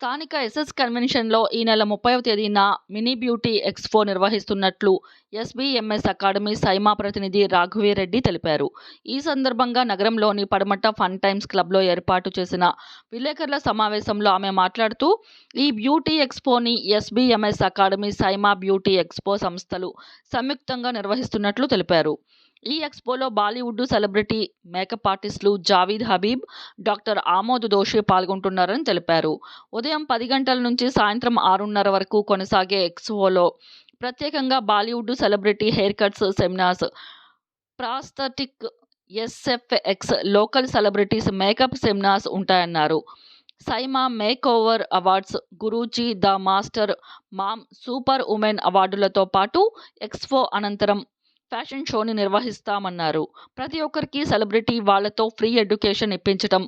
స్థానిక ఎస్ఎస్ కన్వెన్షన్‌లో ఈ నెల 30వ తేదీన మినీ బ్యూటీ ఎక్స్‌పో నిర్వహిస్తున్నట్లు ఎస్‌బీఎంఎస్ అకాడమీ సైమా ప్రతినిధి రాఘవిరెడ్డి తెలిపారు. ఈ సందర్భంగా నగరంలోని పడమట ఫన్ టైమ్స్ క్లబ్‌లో ఏర్పాటు చేసిన విలేకరుల సమావేశంలో ఆమె మాట్లాడుతూ, ఈ బ్యూటీ ఎక్స్‌పోని SBMS academy, Saima beauty expo సంస్థలు సంయుక్తంగా నిర్వహిస్తున్నట్లు తెలిపారు. ఈ ఎక్స్‌పోలో బాలీవుడ్ సెలబ్రిటీ మేకప్ ఆర్టిస్టులు జావీద్ హబీబ్, డాక్టర్ ఆమోద్ దోషి పాల్గొంటున్నారని తెలిపారు. ఉదయం 10 గంటల నుంచి సాయంత్రం 6:30 వరకు కొనసాగే ఎక్స్‌పోలో ప్రత్యేకంగా Bollywood celebrity hair cuts seminars, prosthetic, SFX, local celebrities makeup seminars ఉంటాయన్నారు. Saima makeover awards, Guruji, the master, mom, super woman అవార్డులతో పాటు ఎక్స్‌పో అనంతరం ఫ్యాషన్ షోని నిర్వహిస్తామన్నారు. ప్రతి ఒక్కరికి సెలబ్రిటీ వాళ్లతో ఫ్రీ ఎడ్యుకేషన్ ఇప్పించడం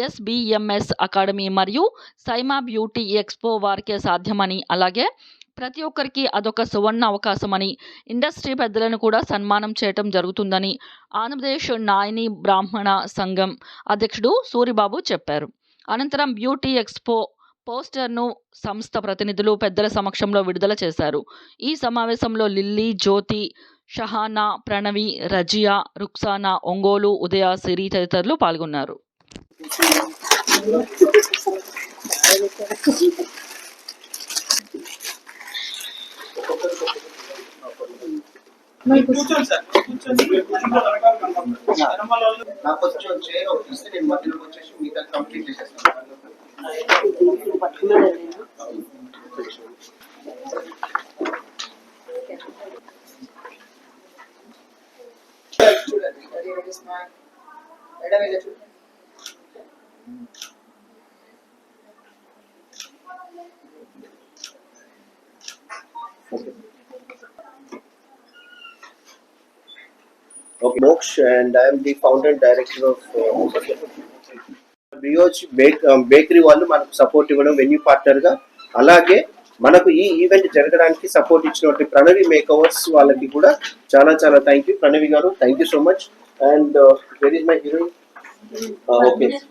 ఎస్‌బీఎంఎస్ అకాడమీ మరియు సైమా బ్యూటీ ఎక్స్‌పో వారికే సాధ్యమని, అలాగే ప్రతి ఒక్కరికి అదొక సువర్ణ అవకాశమని, ఇండస్ట్రీ పెద్దలను కూడా సన్మానం చేయటం జరుగుతుందని ఆంధ్రప్రదేశ్ నాయని బ్రాహ్మణ సంఘం అధ్యక్షుడు సూరిబాబు చెప్పారు. అనంతరం బ్యూటీ ఎక్స్‌పో పోస్టర్ను సంస్థ ప్రతినిధులు పెద్దల సమక్షంలో విడుదల చేశారు. ఈ సమావేశంలో లిల్లీ, జ్యోతి, షహానా, ప్రణవి, రజియా, రుక్సానా, ఒంగోలు, ఉదయ, సిరి తదితరులు పాల్గొన్నారు. Okay, Moksh, and I am the founder and director of Brioche Bakery వాళ్ళు మనకు సపోర్ట్ ఇవ్వడం వెన్యూ పార్ట్నర్ గా, అలాగే మనకు ఈ ఈవెంట్ జరగడానికి సపోర్ట్ ఇచ్చినటువంటి ప్రణవి మేకవర్స్ వాళ్ళకి కూడా చాలా చాలా థ్యాంక్ యూ. ప్రణవి గారు, thank you so much. And where is my heroine?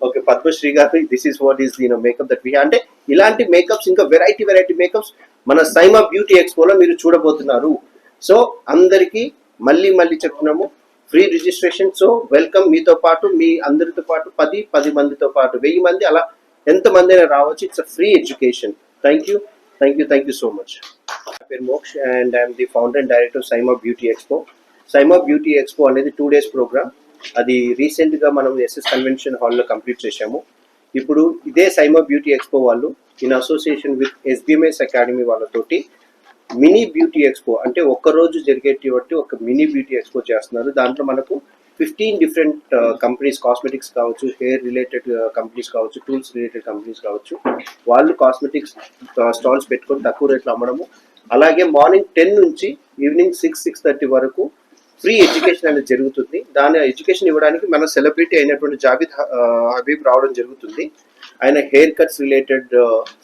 Okay Padmasri గారు, this is what is makeup that we అంటే ఇలాంటి మేకప్స్ ఇంకా వెరైటీ మేకప్స్ మన సైమా బ్యూటీ ఎక్స్పోలో మీరు చూడబోతున్నారు. సో అందరికీ మళ్ళీ చెప్తున్నాము, ఫ్రీ రిజిస్ట్రేషన్. So welcome. మీతో పాటు మీ అందరితో పాటు 10 మందితో పాటు 1000 మంది, అలా ఎంతమంది అయినా రావచ్చు. It's a free education. Thank you so much. నా పేరు Moksh and I'm the founder and director SIIMA beauty expo. SIIMA beauty expo అనేది 2 days ప్రోగ్రామ్. అది రీసెంట్గా మనం ఎస్ఎస్ కన్వెన్షన్ హాల్లో కంప్లీట్ చేశాము. ఇప్పుడు ఇదే సైమా బ్యూటీ ఎక్స్పో వాళ్ళు ఇన్ అసోసియేషన్ విత్ ఎస్బీఎంఎస్ అకాడమీ వాళ్ళతోటి మినీ బ్యూటీ ఎక్స్పో అంటే ఒక్కరోజు జరిగేటువంటి ఒక మినీ బ్యూటీ ఎక్స్పో చేస్తున్నారు. దాంట్లో మనకు 15 డిఫరెంట్ కంపెనీస్, కాస్మెటిక్స్ కావచ్చు, హెయిర్ రిలేటెడ్ కంపెనీస్ కావచ్చు, టూల్స్ రిలేటెడ్ కంపెనీస్ కావచ్చు, వాళ్ళు కాస్మెటిక్స్ స్టాల్స్ పెట్టుకొని తక్కువ రేట్లో అమ్మడము. అలాగే మార్నింగ్ 10 నుంచి ఈవినింగ్ 6-6:30 వరకు ఫ్రీ ఎడ్యుకేషన్ అనేది జరుగుతుంది. దాని ఎడ్యుకేషన్ ఇవ్వడానికి మన సెలబ్రిటీ అయినటువంటి జావీద్ హబీబ్ రావడం జరుగుతుంది. ఆయన హెయిర్ కట్స్ రిలేటెడ్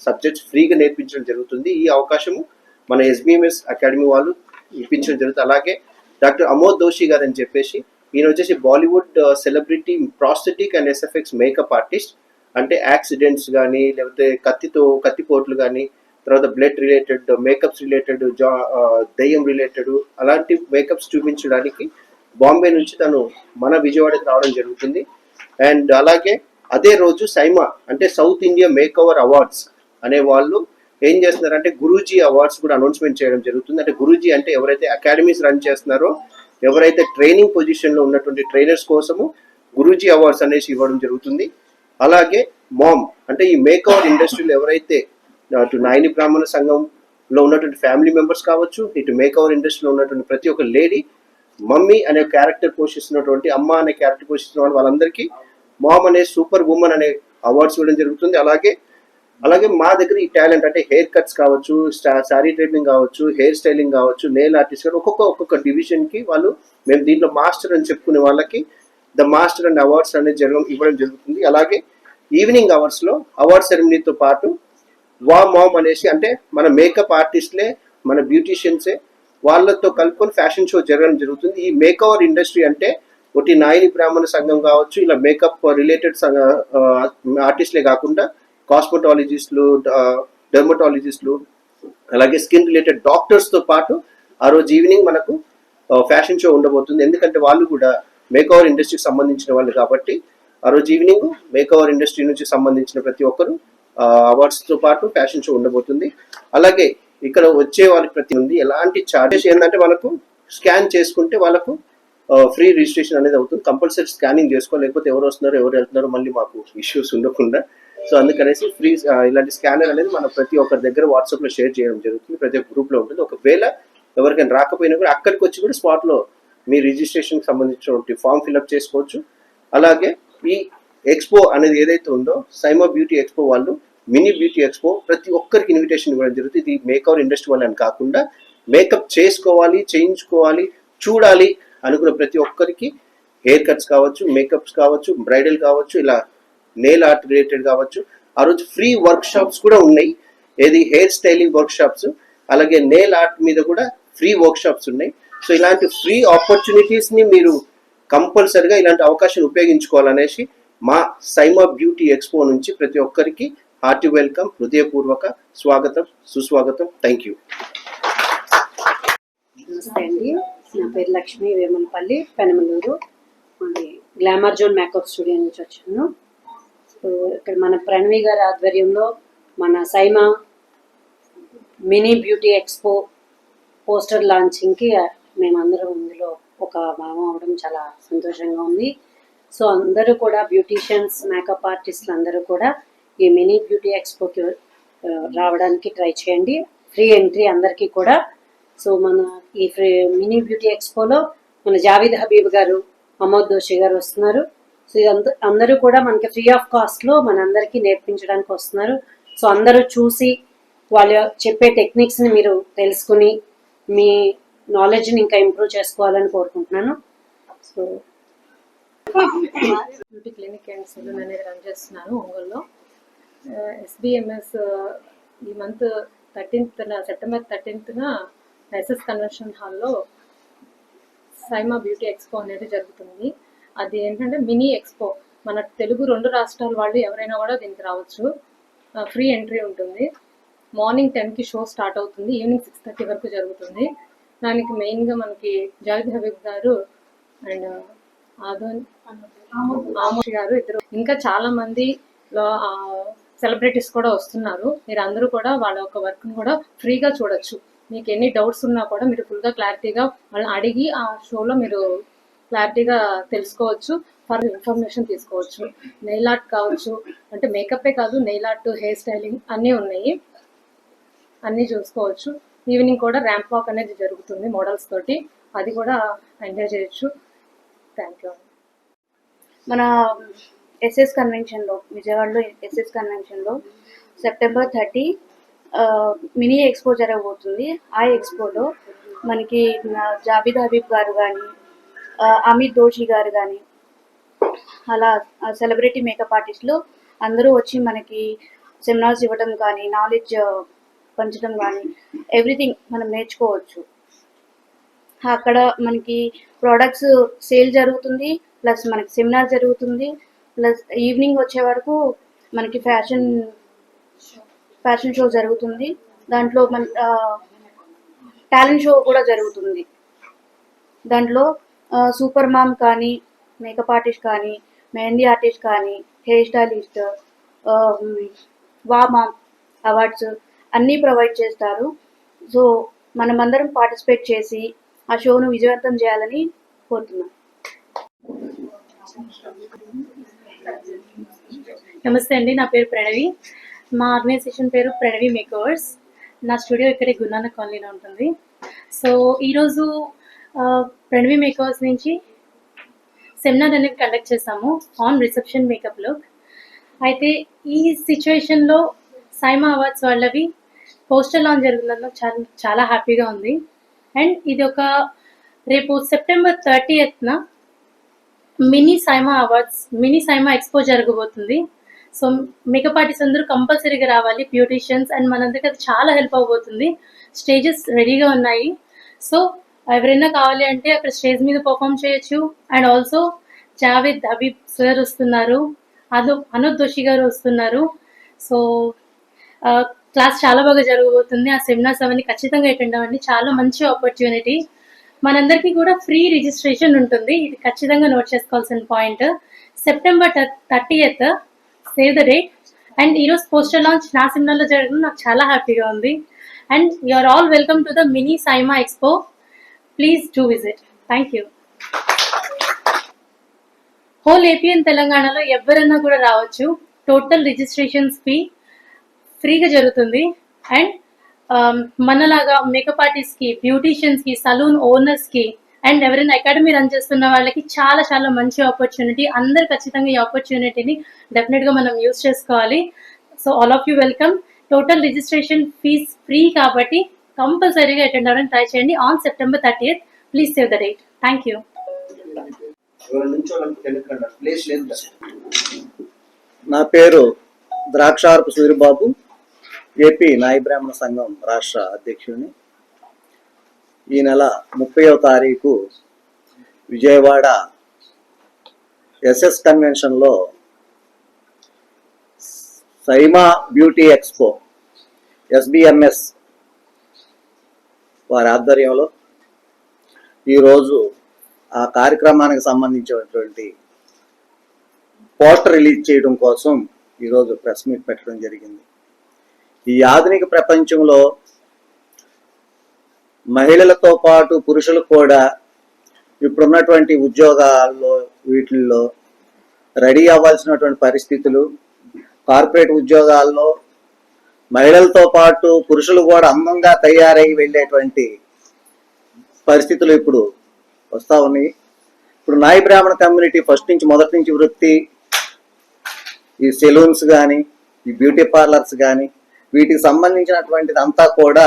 సబ్జెక్ట్స్ ఫ్రీగా నేర్పించడం జరుగుతుంది. ఈ అవకాశము మన ఎస్బీఎంఎస్ అకాడమీ వాళ్ళు ఇప్పించడం జరుగుతుంది. అలాగే డాక్టర్ ఆమోద్ దోషి గారు అని చెప్పేసి, ఈయన వచ్చేసి Bollywood celebrity prosthetic and SFX makeup artist. అంటే యాక్సిడెంట్స్ కానీ, లేకపోతే కత్తిపోట్లు కానీ, తర్వాత బ్లడ్ రిలేటెడ్ మేకప్స్ రిలేటెడ్, దయ్యం రిలేటెడ్ అలాంటి మేకప్స్ చూపించడానికి బాంబే నుంచి తను మన విజయవాడకి రావడం జరుగుతుంది. అండ్ అలాగే అదే రోజు సైమా అంటే సౌత్ ఇండియా మేకోవర్ అవార్డ్స్ అనే వాళ్ళు ఏం చేస్తున్నారంటే గురూజీ అవార్డ్స్ కూడా అనౌన్స్మెంట్ చేయడం జరుగుతుంది. అంటే గురూజీ అంటే ఎవరైతే అకాడమీస్ రన్ చేస్తున్నారో, ఎవరైతే ట్రైనింగ్ పొజిషన్లో ఉన్నటువంటి ట్రైనర్స్ కోసము గురూజీ అవార్డ్స్ అనేసి ఇవ్వడం జరుగుతుంది. అలాగే మామ్ అంటే ఈ మేకోవర్ ఇండస్ట్రీలో ఎవరైతే అటు నాయని బ్రాహ్మణ సంఘంలో ఉన్నటువంటి ఫ్యామిలీ మెంబర్స్ కావచ్చు, ఇటు మేకోవర్ ఇండస్ట్రీలో ఉన్నటువంటి ప్రతి ఒక్క లేడీ, మమ్మీ అనే క్యారెక్టర్ పోషిస్తున్నటువంటి, అమ్మ అనే క్యారెక్టర్ పోషిస్తున్న వాళ్ళందరికీ మామ్ అనే సూపర్ ఉమెన్ అనే అవార్డ్స్ ఇవ్వడం జరుగుతుంది. అలాగే మా దగ్గర ఈ టాలెంట్ అంటే హెయిర్ కట్స్ కావచ్చు, శారీ ట్రైనింగ్ కావచ్చు, హెయిర్ స్టైలింగ్ కావచ్చు, నెయిల్ ఆర్టిస్ట్ కావచ్చు, ఒక్కొక్క డివిజన్కి వాళ్ళు మేము దీంట్లో మాస్టర్ అని చెప్పుకునే వాళ్ళకి ద మాస్టర్ అండ్ అవార్డ్స్ అనేది ఇవ్వడం జరుగుతుంది. అలాగే ఈవినింగ్ అవర్స్లో అవార్డ్ సెరమనీతో పాటు మామ్ అనేసి అంటే మన మేకప్ ఆర్టిస్ట్లే, మన బ్యూటీషియన్సే వాళ్ళతో కలుపుకొని ఫ్యాషన్ షో జరగడం జరుగుతుంది. ఈ మేకవర్ ఇండస్ట్రీ అంటే ఒకటి నాయని బ్రాహ్మణ సంఘం కావచ్చు, ఇలా మేకప్ రిలేటెడ్ ఆర్టిస్ట్లే కాకుండా కాస్మెటాలజిస్టులు, డెర్మటాలజిస్టులు, అలాగే స్కిన్ రిలేటెడ్ డాక్టర్స్తో పాటు ఆ రోజు ఈవినింగ్ మనకు ఫ్యాషన్ షో ఉండబోతుంది. ఎందుకంటే వాళ్ళు కూడా మేకఓవర్ ఇండస్ట్రీకి సంబంధించిన వాళ్ళు కాబట్టి ఆ రోజు ఈవినింగ్ మేకఓవర్ ఇండస్ట్రీ నుంచి సంబంధించిన ప్రతి ఒక్కరు అవార్డ్స్తో పాటు ఫ్యాషన్ షో ఉండబోతుంది. అలాగే ఇక్కడ వచ్చే వాళ్ళకి ప్రతి ఉంది ఎలాంటి ఛార్జెస్ ఏంటంటే వాళ్ళకు స్కాన్ చేసుకుంటే వాళ్ళకు ఫ్రీ రిజిస్ట్రేషన్ అనేది అవుతుంది. కంపల్సరీ స్కానింగ్ చేసుకో, లేకపోతే ఎవరు వస్తున్నారో ఎవరు వెళ్తున్నారో మళ్ళీ మాకు ఇష్యూస్ ఉండకుండా. సో అందుకనేసి ఫ్రీ ఇలాంటి స్కానర్ అనేది మనం ప్రతి ఒక్కరి దగ్గర వాట్సాప్లో షేర్ చేయడం జరుగుతుంది. ప్రతి ఒక్క గ్రూప్లో ఉంటుంది. ఒకవేళ ఎవరికైనా రాకపోయినా కూడా అక్కడికి వచ్చి కూడా స్పాట్లో మీ రిజిస్ట్రేషన్కి సంబంధించినటువంటి ఫామ్ ఫిల్అప్ చేసుకోవచ్చు. అలాగే ఈ ఎక్స్పో అనేది ఏదైతే ఉందో సైమా బ్యూటీ ఎక్స్పో వాళ్ళు మినీ బ్యూటీ ఎక్స్పో ప్రతి ఒక్కరికి ఇన్విటేషన్ ఇవ్వడం జరుగుతుంది. ఇది మేకవర్ ఇండస్ట్రీ వాళ్ళని కాకుండా మేకప్ చేసుకోవాలి, చేయించుకోవాలి, చూడాలి అనుకున్న ప్రతి ఒక్కరికి హెయిర్ కట్స్ కావచ్చు, మేకప్స్ కావచ్చు, బ్రైడల్ కావచ్చు, ఇలా నెయిల్ ఆర్ట్ రిలేటెడ్ కావచ్చు. ఆ రోజు ఫ్రీ వర్క్ షాప్స్ కూడా ఉన్నాయి. ఏది హెయిర్ స్టైలింగ్ వర్క్ షాప్స్, అలాగే నెయిల్ ఆర్ట్ మీద కూడా ఫ్రీ వర్క్ షాప్స్ ఉన్నాయి. సో ఇలాంటి ఫ్రీ ఆపర్చునిటీస్ ని మీరు కంపల్సరిగా ఇలాంటి అవకాశాలు ఉపయోగించుకోవాలనేసి మా సైమా బ్యూటీ ఎక్స్పో నుంచి ప్రతి ఒక్కరికి హార్టీ వెల్కమ్, హృదయపూర్వక స్వాగతం, సుస్వాగతం. Thank you. నమస్తే అండి, నా పేరు లక్ష్మి, వేమనపల్లి, పెనమలూరు. మాది గ్లామర్ జోన్ మేకప్ స్టూడియో నుంచి వచ్చాను. సో ఇక్కడ మన ప్రణవి గారి ఆధ్వర్యంలో మన Saima mini beauty expo poster లాంచింగ్కి మేమందరం ఇందులో ఒక భాగం అవడం చాలా సంతోషంగా ఉంది. సో అందరూ కూడా బ్యూటీషియన్స్, మేకప్ ఆర్టిస్టులు అందరూ కూడా ఈ మినీ బ్యూటీ ఎక్స్పోకి రావడానికి ట్రై చేయండి. ఫ్రీ ఎంట్రీ అందరికీ కూడా. సో మన ఈ మినీ బ్యూటీ ఎక్స్పోలో మన జావీద్ హబీబ్ గారు, అమోద్ దోషి గారు వస్తున్నారు. సో అందరూ కూడా మనకి ఫ్రీ ఆఫ్ కాస్ట్లో మనందరికీ నేర్పించడానికి వస్తున్నారు. సో అందరూ చూసి వాళ్ళు చెప్పే టెక్నిక్స్ని మీరు తెలుసుకుని మీ నాలెడ్జ్ని ఇంకా ఇంప్రూవ్ చేసుకోవాలని కోరుకుంటున్నాను. So beauty clinic and salon అనేది రన్ చేస్తున్నాను ఒంగోలులో. ఎస్బిఎంఎస్ ఈ month 13th September 13th SS convention హాల్లో సైమా బ్యూటీ ఎక్స్పో అనేది జరుగుతుంది. అది ఏంటంటే మినీ ఎక్స్పో. మన తెలుగు 2 రాష్ట్రాల వాళ్ళు ఎవరైనా కూడా దీనికి రావచ్చు. ఫ్రీ ఎంట్రీ ఉంటుంది. మార్నింగ్ 10కి షో స్టార్ట్ అవుతుంది, ఈవినింగ్ 6:30 వరకు జరుగుతుంది. దానికి మెయిన్గా మనకి జావేద్ హబీబ్ గారు అండ్ ఆమోష్ గారు ఇద్దరు, ఇంకా చాలా మంది సెలబ్రిటీస్ కూడా వస్తున్నారు. మీరు అందరూ కూడా వాళ్ళ యొక్క వర్క్ని కూడా ఫ్రీగా చూడొచ్చు. మీకు ఎన్ని డౌట్స్ ఉన్నా కూడా మీరు ఫుల్గా క్లారిటీగా వాళ్ళని అడిగి ఆ షోలో మీరు క్లారిటీగా తెలుసుకోవచ్చు, ఫర్ ఇన్ఫర్మేషన్ తీసుకోవచ్చు. నెయిల్ ఆర్ట్ కావచ్చు, అంటే మేకప్పే కాదు, నెయిల్ ఆర్ట్, హెయిర్ స్టైలింగ్ అన్నీ ఉన్నాయి, అన్నీ చూసుకోవచ్చు. ఈవినింగ్ కూడా ర్యాంప్ వాక్ అనేది జరుగుతుంది మోడల్స్ తోటి, అది కూడా ఎంజాయ్ చేయొచ్చు. Thank you. మన ఎస్ఎస్ కన్వెన్షన్లో, విజయవాడలో ఎస్ఎస్ కన్వెన్షన్లో సెప్టెంబర్ 30 మినీ ఎక్స్పో జరగబోతుంది. ఆ ఎక్స్పోలో మనకి జావీద్ హబీబ్ గారు కానీ, అమిత్ దోషి గారు కానీ, అలా సెలబ్రిటీ మేకప్ ఆర్టిస్టులు అందరూ వచ్చి మనకి సెమినార్స్ ఇవ్వడం కానీ, నాలెడ్జ్ పంచడం కానీ, ఎవ్రీథింగ్ మనం నేర్చుకోవచ్చు. అక్కడ మనకి ప్రోడక్ట్స్ సేల్ జరుగుతుంది, ప్లస్ మనకి సెమినార్ జరుగుతుంది, ప్లస్ ఈవినింగ్ వచ్చే వరకు మనకి ఫ్యాషన్ షో జరుగుతుంది. దాంట్లో మన టాలెంట్ షో కూడా జరుగుతుంది. దాంట్లో సూపర్ మామ్ కానీ, మేకప్ ఆర్టిస్ట్ కానీ, మెహందీ ఆర్టిస్ట్ కానీ, హెయిర్ స్టైలిస్ట్, మామ్ అవార్డ్స్ అన్నీ ప్రొవైడ్ చేస్తారు. సో మనమందరం పార్టిసిపేట్ చేసి ఆ షోను విజయవంతం చేయాలని కోరుతున్నాం. నమస్తే అండి, నా పేరు ప్రణవి. మా ఆర్గనైజేషన్ పేరు ప్రణవి మేకవర్స్. నా స్టూడియో ఇక్కడే గురునానక్ కాలనీలో ఉంటుంది. సో ఈరోజు ప్రణవి మేకవర్స్ నుంచి సెమినార్ అనేది కండక్ట్ చేస్తాము ఆన్ రిసెప్షన్ మేకప్ లుక్. అయితే ఈ సిచ్యువేషన్లో సైమా అవార్డ్స్ వాళ్ళవి పోస్టర్ లాంచ్ జరుగుతుందని చాలా హ్యాపీగా ఉంది. అండ్ ఇది ఒక రేపు September 30th mini SIIMA expo జరగబోతుంది. సో మేకప్ ఆర్టిస్ట్ అందరూ కంపల్సరీగా రావాలి, బ్యూటీషియన్స్, అండ్ మనందరికీ అది చాలా హెల్ప్ అవబోతుంది. స్టేజెస్ రెడీగా ఉన్నాయి. సో ఎవరైనా కావాలి అంటే అక్కడ స్టేజ్ మీద పర్ఫామ్ చేయొచ్చు. And also Javed Habib sir వస్తున్నారు, అనూద్ దోషి గారు వస్తున్నారు. సో క్లాస్ చాలా బాగా జరగబోతుంది. ఆ సెమినార్స్ అవన్నీ ఖచ్చితంగా అటెండ్ అవ్వండి. చాలా మంచి ఆపర్చునిటీ. మనందరికీ కూడా ఫ్రీ రిజిస్ట్రేషన్ ఉంటుంది. ఇది ఖచ్చితంగా నోట్ చేసుకోవాల్సిన point. September 30th save the date. And ఈరోజు పోస్టర్ లాంచ్ నా సెమినార్లో జరగడం నాకు చాలా హ్యాపీగా ఉంది. And you are all welcome to the mini SIIMA expo. Please do visit. Thank you. Whole AP and తెలంగాణలో ఎవరైనా కూడా రావచ్చు. టోటల్ రిజిస్ట్రేషన్స్ ఫీ ఫ్రీగా జరుగుతుంది. అండ్ మనలాగా మేకప్ ఆర్టిస్ట్కి, బ్యూటీషియన్స్కి, సలూన్ ఓనర్స్కి అండ్ ఎవరైనా అకాడమీ రన్ చేస్తున్న వాళ్ళకి చాలా చాలా మంచి ఆపర్చునిటీ. అందరు ఖచ్చితంగా ఈ ఆపర్చునిటీని డెఫినెట్గా మనం యూజ్ చేసుకోవాలి. So all of you welcome. Total registration fees free కాబట్టి కంపల్సరీగా అటెండ్ అవ్వడానికి ట్రై చేయండి on September 30th. Please save the date. Thank you. Place లేదు. నా పేరు ద్రాక్షారపు సూరిబాబు, ఏపీ నాయ బ్రాహ్మణ సంఘం రాష్ట్ర అధ్యక్షుడిని. ఈ నెల 30వ తారీఖు విజయవాడ ఎస్ఎస్ కన్వెన్షన్లో సైమా బ్యూటీ ఎక్స్పో SBMS వారి ఆధ్వర్యంలో ఈరోజు ఆ కార్యక్రమానికి సంబంధించినటువంటి పోస్టర్ రిలీజ్ చేయడం కోసం ఈరోజు ప్రెస్ మీట్ పెట్టడం జరిగింది. ఈ ఆధునిక ప్రపంచంలో మహిళలతో పాటు పురుషులు కూడా ఇప్పుడున్నటువంటి ఉద్యోగాల్లో వీటిల్లో రెడీ అవ్వాల్సినటువంటి పరిస్థితులు, కార్పొరేట్ ఉద్యోగాల్లో మహిళలతో పాటు పురుషులు కూడా అందంగా తయారై వెళ్ళేటువంటి పరిస్థితులు ఇప్పుడు వస్తూ ఉన్నాయి. ఇప్పుడు నాయ బ్రాహ్మణ కమ్యూనిటీ మొదటి నుంచి వృత్తి, ఈ సెలూన్స్ కానీ, ఈ బ్యూటీ పార్లర్స్ కానీ, వీటికి సంబంధించినటువంటిది అంతా కూడా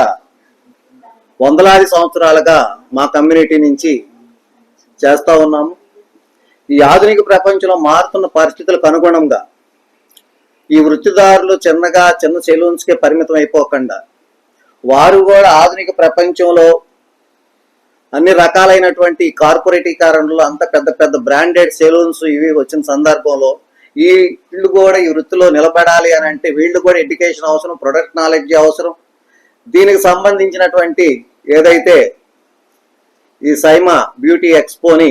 వందలాది సంవత్సరాలుగా మా కమ్యూనిటీ నుంచి చేస్తూ ఉన్నాము. ఈ ఆధునిక ప్రపంచంలో మారుతున్న పరిస్థితులకు అనుగుణంగా ఈ వృత్తిదారులు చిన్న సెలూన్స్కే పరిమితం అయిపోకుండా వారు కూడా ఆధునిక ప్రపంచంలో అన్ని రకాలైనటువంటి కార్పొరేటీకరణలో అంత పెద్ద పెద్ద బ్రాండెడ్ సెలూన్స్ ఇవి వచ్చిన సందర్భంలో వీళ్ళు కూడా ఈ వృత్తిలో నిలబడాలి అని అంటే వీళ్ళు కూడా ఎడ్యుకేషన్ అవసరం, ప్రొడక్ట్ నాలెడ్జ్ అవసరం. దీనికి సంబంధించినటువంటి ఏదైతే ఈ సైమా బ్యూటీ ఎక్స్పోని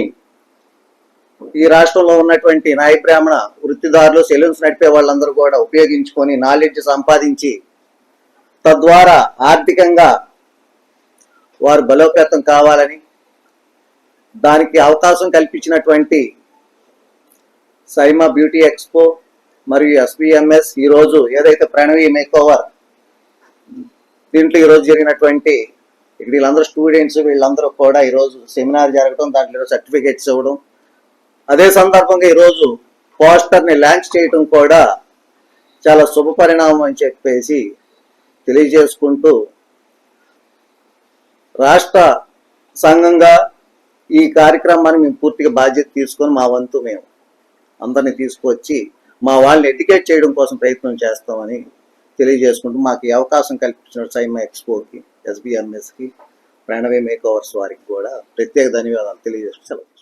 ఈ రాష్ట్రంలో ఉన్నటువంటి నాయ బ్రాహ్మణ వృత్తిదారులు, సెలూన్స్ నడిపే వాళ్ళందరూ కూడా ఉపయోగించుకొని నాలెడ్జ్ సంపాదించి తద్వారా ఆర్థికంగా వారు బలోపేతం కావాలని దానికి అవకాశం కల్పించినటువంటి సైమా బ్యూటీ ఎక్స్పో మరియు SBMS ఈరోజు ఏదైతే ప్రణవి మేకోవర్ దీంట్లో ఈరోజు జరిగినటువంటి ఇక్కడ వీళ్ళందరూ స్టూడెంట్స్ వీళ్ళందరూ కూడా ఈరోజు సెమినార్ జరగడం, దాంట్లో సర్టిఫికేట్స్ ఇవ్వడం, అదే సందర్భంగా ఈరోజు పోస్టర్ని లాంచ్ చేయడం కూడా చాలా శుభ పరిణామం అని చెప్పేసి తెలియజేసుకుంటూ రాష్ట్ర సంఘంగా ఈ కార్యక్రమాన్ని మేము పూర్తిగా బాధ్యత తీసుకొని మా వంతు మేము అందరినీ తీసుకొచ్చి మా వాళ్ళని ఎడ్యుకేట్ చేయడం కోసం ప్రయత్నం చేస్తామని తెలియజేసుకుంటూ మాకు ఈ అవకాశం కల్పించిన సైమా ఎక్స్పోకి, SBMSకి, ప్రణవి మేకోవర్స్ వారికి కూడా ప్రత్యేక ధన్యవాదాలు తెలియజేస్తున్నాను.